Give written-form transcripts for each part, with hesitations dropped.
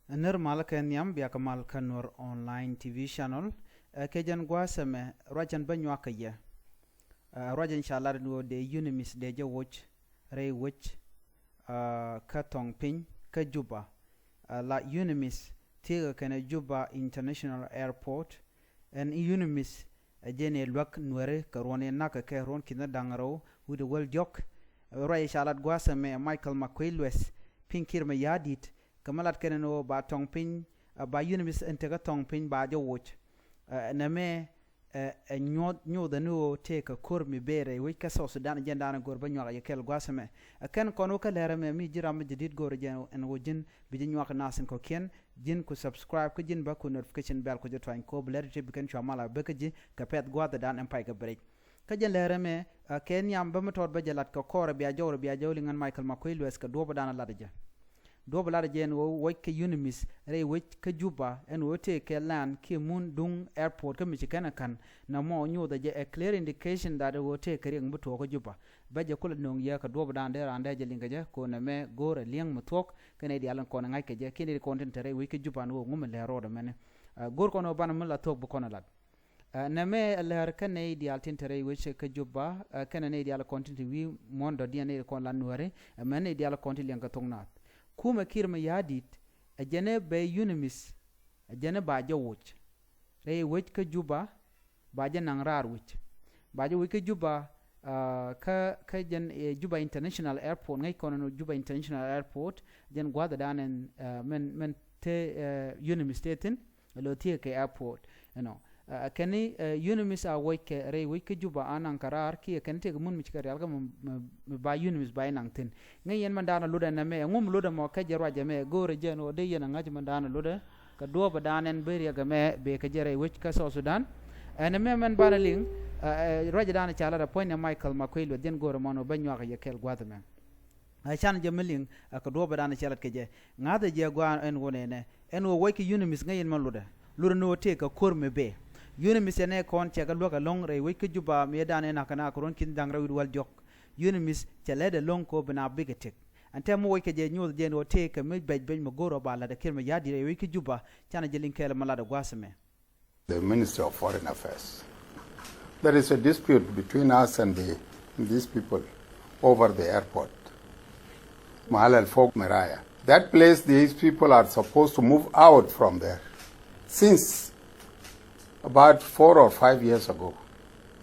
Nuer malkan yam biaka malkan Nuer online TV channel kejan gwasame rajan banywaka ye rajan shalar no de unimis de je watch ray watch ka tong pin ka juba la unimis tiga kana juba international airport and unimis jene lwak Nuer ka rone naka ke ron kina dangaro with the world jok ray shalar gwasame Michael McQuilwes pinkir me yadit kamalat keneno ba tong pin ba unimis entega tong pin ba jo watch na me nyod da no take a kormi bere we ka so sudan jenda na gor ba nyoga yekel gwasame ken kono ka lere me mi jiram jidid gor jen en wojin bi nyoga nasen ko ken jin ku subscribe ko jin ba ku notification bell ko jotwain ko bler te bi ken chamala be ka ji ka pet gwada dan empire ka break ka jen lere me ken yam ba metod ba jalat ko kor bi a jawli ngan Michael McQuilwes ka do ba dan ladja do balada jen wo ke unimis re wo ke juba en wo te ke lan ke mun dung airport ke mi kana kan na mo nyu da je a clear indication that wo te ke ring buto ko juba ba je kula nong ya ka do badan de rande je linga je ko na me gore liang mutok ke ne di alan ko na ngai ke je ke ni content re wo ke juba no ngum le ro da mene gor ko no ban mun la tok bu ko na lat na me le kan ne di altin tere wo ke juba kan ne di al content wi mondo di ne ko lan nuare men ne di al content liang ka thoknath kuma kirma yadit ajane be unimis ajane ba jawuch re wech ka juba ba janang rar wich ba je wike juba ka jan juba international airport ngai kono juba international airport jan gwada danen men te unimis teten lo tie ke airport kani unimis a wike re wike juba anan karar ki kan te mun michkar yalga ba unimis ba nang tin ngai yen mandana luda na me ngum luda mo ka jerwa jame gore jeno de yen ngaji mandana luda ka do ba danen beri ga me be ka jere wich ka so sudan en me men banaling raja dana chala da point Michael McQuilwes den gore mono banyo ga yekel gwadame chan jameling ka do ba dana chala ke je ngada je gwa en wonene en wo wike unimis ngai yen man luda no te ka korme be unimis ene kon chega loka long re we ke juba me dane na kana koron kin dangra wal jok unimis chelede long ko bana bigetek ante mo we ke je nyol je no te ke me bej mo goro bala de kirme yadi re we ke juba chana je linkele malada gwasame. The Ministry of Foreign Affairs, there is a dispute between us and these people over the airport Mahal Al Folk Meraya. That place, these people are supposed to move out from there since about 4 or 5 years ago.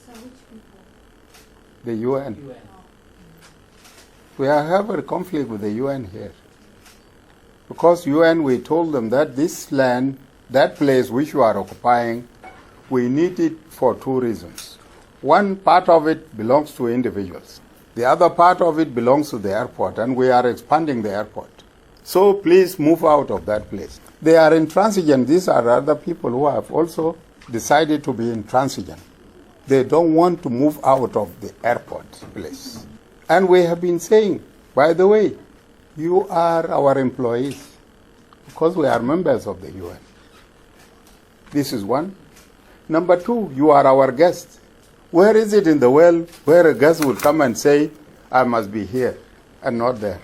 So which people? The UN. We have a conflict with the UN here. Because UN, we told them that this land, that place which you are occupying, we need it for 2 reasons. One part of it belongs to individuals. The other part of it belongs to the airport, and we are expanding the airport. So please move out of that place. They are intransigent. These are other people who have also decided to be intransigent. They don't want to move out of the airport place. And we have been saying, by the way, you are our employees because we are members of the UN. This is one. Number 2, you are our guests. Where is it in the world where a guest will come and say, I must be here and not there,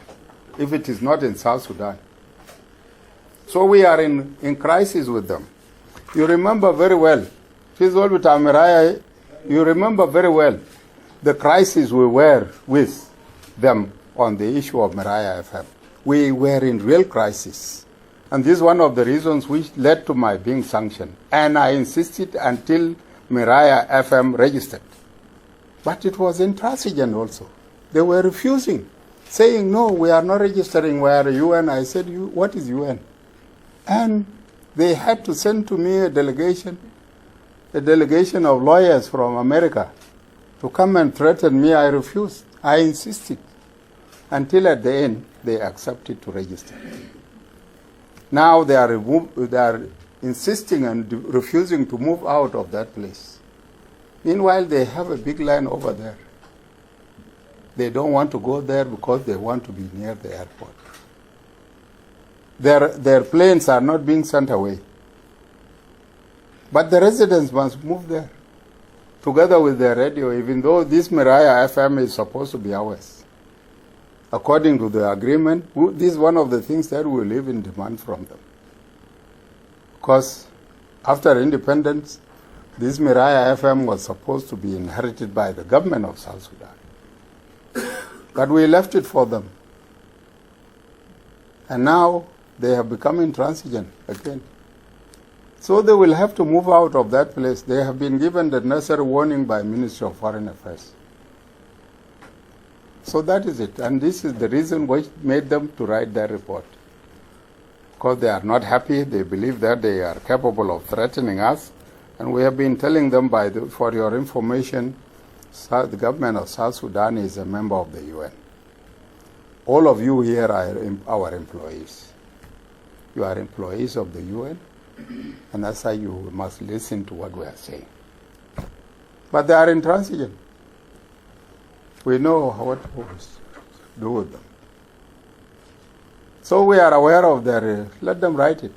if it is not in South Sudan? So we are in crisis with them. You remember very well, you remember very well the crisis we were with them on the issue of Meraya FM. We were in real crisis. And this is one of the reasons which led to my being sanctioned. And I insisted until Meraya FM registered. But it was intransigent also. They were refusing, saying, no, we are not registering, we are UN. I said, what is UN? And they had to send to me a delegation of lawyers from America to come and threaten me. I refused. I insisted. Until at the end, they accepted to register. Now they are insisting and refusing to move out of that place. Meanwhile, they have a big land over there. They don't want to go there because they want to be near the airport. Their planes are not being sent away. But the residents must move there, together with their radio, even though this Meraya FM is supposed to be ours. According to the agreement, this is one of the things that we live in demand from them. Because after independence, this Miraya FM was supposed to be inherited by the government of South Sudan. But we left it for them. And now they have become intransigent again. So they will have to move out of that place. They have been given the necessary warning by Ministry of Foreign Affairs. So that is it. And this is the reason which made them to write that report. Because they are not happy, they believe that they are capable of threatening us. And we have been telling them, for your information, the government of South Sudan is a member of the UN. All of you here are our employees. You are employees of the UN, and that's why you must listen to what we are saying. But they are intransigent. We know what to do with them. So we are aware of their, let them write it.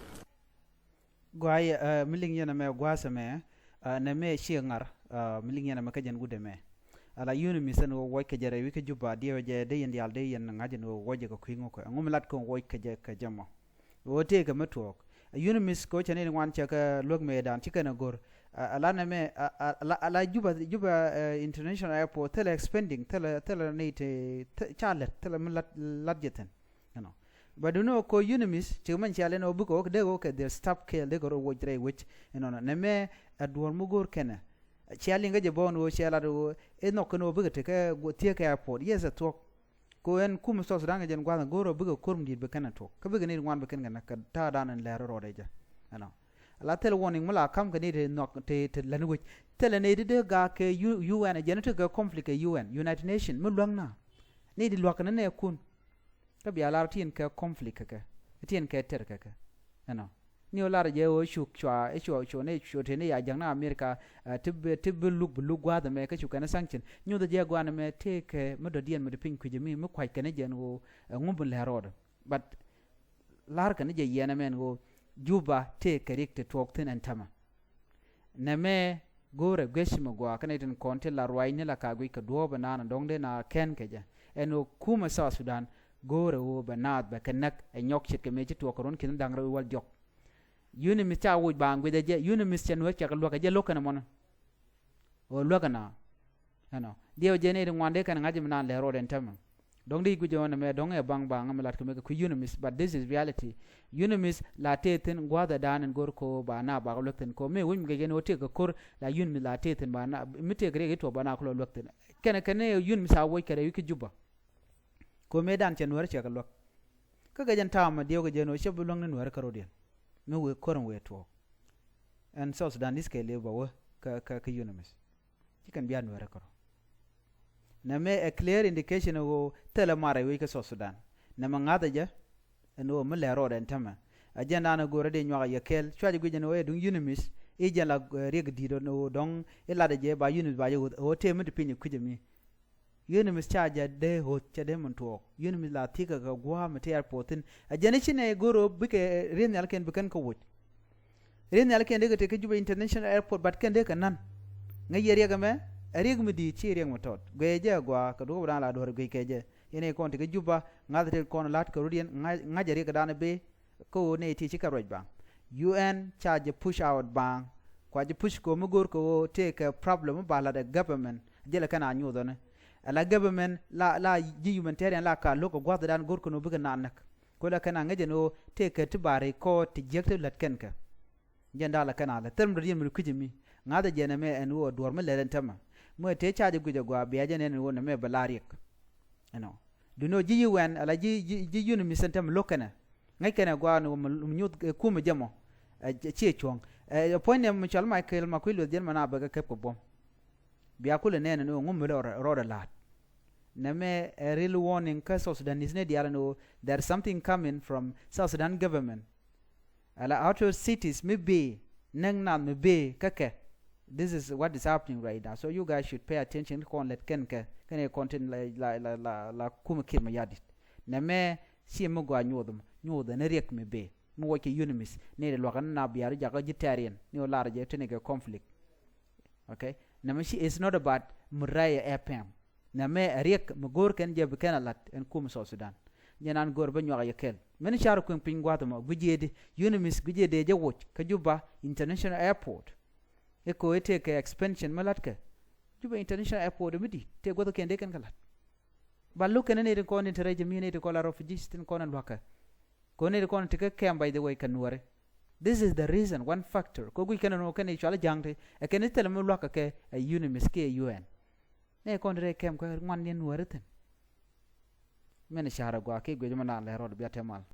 Gwai miling yana me gwasa me na me shiangar miling yana me kajan gude me ala yuni misan wo woy kajare wi ka juba dio je de yen yal de yen ngajen wo woje ko kwingo ko ngum lat ko woy kaje ka jamo wo te ka metok yuni mis ko chane ni wan cha ka log me dan chikana gor ala na me ala juba international airport tele expanding tele ne te chalet tele lat jeten you know. But you know, ko unimis, chuman chale no buko de go ke the stop kill de go wojre which you know na me adwar mugor kena chale nga je bon wo chala do e no kono bugo te ka go tie ka airport yes a talk ko en kum so danga jen gwa goro bugo kurum dit be kana talk ka bugo ne wan be kana na ka ta dan en lero ro de ja you know la tel warning mula kam ka ne de no te lan which tel ne de ga ke UN generated ga conflict UN United Nation mulwang na ne di lwa kana ne kun ka bi alar tien ka conflict ka tien ka ter ka ano ni olar je o shuk chwa e chwa ne chwa te ne ya jangna America tib luk gwa da me ka chuka na sanction nyu da je gwa na me te ke mo do dien mo de pin ku je mi mo kwai ka ne je no ngum le rod but lar ka ne je yena men go juba te ka rikte tok tin antama na me gore gweshimo gwa kana tin konte la rwai ne la ka gwi ka do banana dongde na ken ke je eno kuma South Sudan gore wo banat ba kanak e nyok chit ke mechi to koron kin dangra wal jok yuni mi cha wo bang be je yuni mi chen wo cha ka lo ka je lo kana mon o lo kana ano dio je ne ngwande kan ngaji nan le ro den tam dong di gujo na me dong e bang am lat ko me ku yuni mis but this is reality yuni mis la teten gwada danen gor ko ba na ba lo ten ko me wim ge no te ko kor la yuni mi la teten ba na mi te gre to ba na ko lo ten kene yuni mi sa wo kare wi ki juba ko medan chen wer che kalok ka ga jan tama dio ga jeno shebu long nen wer karo den me we koron we to and South Sudan this ke le ba ka unimis chikan bian wer karo na me a clear indication o tele mare we ka South Sudan na mangada ja no me le ro den tama agenda na gore de nyaga yekel chwaji gu jeno we dun unimis e jala reg di do no dong e la de je ba unimis ba yo o te me de pinyi kujemi yuni mis charge de ho chade mon to yuni mis la tika ga gwa mate airportin a janechine goro bike ren alken bikan ko wot ren alken de te ke juba international airport but ken de kanan ngay yeri ga me arig mi di chi reng motot geje gwa ka do bran la do ge keje ene kon te ke juba ngade kon lat ka rudien ngajari ga dana be ko ne ti chi ka roj ba UN charge push out bang kwa je push ko mugor ko take a problem ba la the government jela kana nyu do ne ala government la ji humanitarian la ka loko gwada dan gorko no buga nanak ko la kana ngaje no te ka tibare ko ti jekte lat kenka jenda la kana la term do yemi kujimi ngada jena me en wo dorme le tama mo te chaade guje gwa biya jena en wo na me balarik ano do no ji UN ala ji yunu mi sentem lokana ngai kana gwa no nyut kuma jamo che chong point ne mchal Michael makwilo den mana baga kep ko bom biya kule nene no ngum ro lat na me a real warning ka South Sudan is ne diala no there's something coming from South Sudan government ala outer cities maybe nang na maybe kake this is what is happening right now so you guys should pay attention kon let ken content la kuma kirma yadit na me si mo gwa nyodum ne rek maybe mo woke unimis ne lo kan na biya ja ga jitarian ni o lar je tene ke conflict okay namashi is not about muraya apam na me riek mugor ken je bekana lat en kum South Sudan nyanan gor ba nywa yakel men char kun pin gwa ma gujede unimis gujede je woch ka juba international airport e ko ete ke expansion malatka juba international airport midi te godo kende kan kalat ballu ken ne ko ne tere jemi ne ko la refugees tin ko nan waka ko ne ko te ke kem by the way kan wore. This is the reason, one factor ko gui kan no kan e chala jangte e ken tele mo waka ke a unimis ke UN ne ko ne kem ko ngwan ne wore ten men shara gwa ke gwe mana le rod biatemal